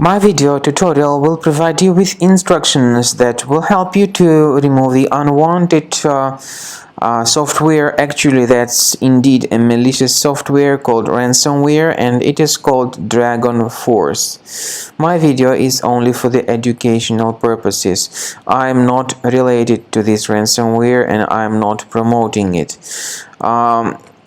My video tutorial will provide you with instructions that will help you to remove the unwanted software. Actually, that's indeed a malicious software called ransomware, and it is called DragonForce. My video is only for the educational purposes. I am not related to this ransomware and I am not promoting it.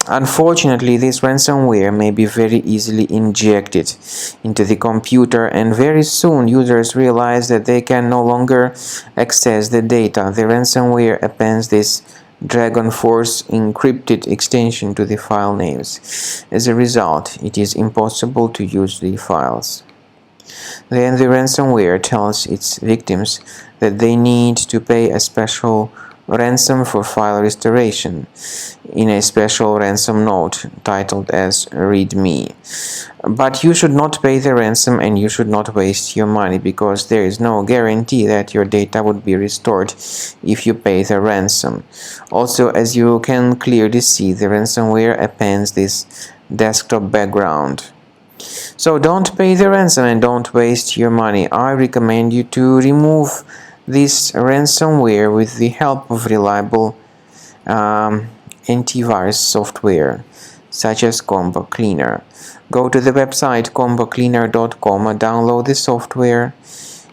Unfortunately, this ransomware may be very easily injected into the computer, and very soon users realize that they can no longer access the data. The ransomware appends this DragonForce encrypted extension to the file names. As a result, it is impossible to use the files. Then the ransomware tells its victims that they need to pay a special ransom for file restoration in a special ransom note titled as README. But you should not pay the ransom and you should not waste your money, because there is no guarantee that your data would be restored if you pay the ransom. Also, as you can clearly see, the ransomware appends this desktop background. So don't pay the ransom and don't waste your money. I recommend you to remove this ransomware with the help of reliable antivirus software such as Combo Cleaner. Go to the website combocleaner.com, download the software,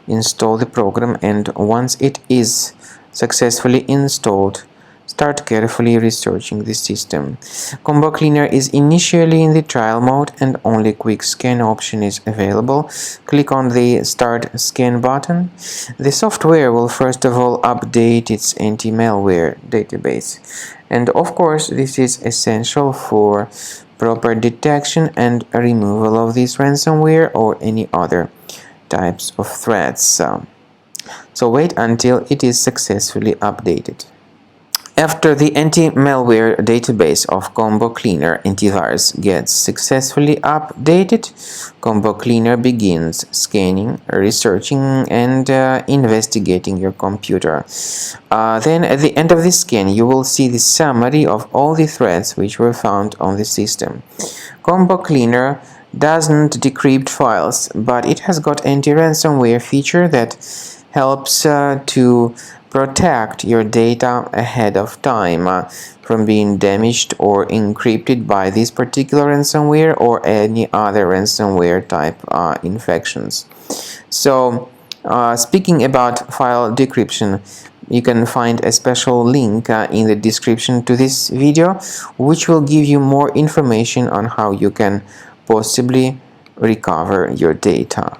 install the program, and once it is successfully installed, start carefully researching the system. Combo Cleaner is initially in the trial mode and only quick scan option is available. Click on the Start Scan button. The software will first of all update its anti-malware database. And of course, this is essential for proper detection and removal of this ransomware or any other types of threats. So wait until it is successfully updated. After the anti-malware database of Combo Cleaner Antivirus gets successfully updated, Combo Cleaner begins scanning, researching, and investigating your computer. Then at the end of the scan, you will see the summary of all the threats which were found on the system. Combo Cleaner doesn't decrypt files, but it has got anti-ransomware feature that helps to protect your data ahead of time from being damaged or encrypted by this particular ransomware or any other ransomware type infections. So speaking about file decryption, you can find a special link in the description to this video, which will give you more information on how you can possibly recover your data.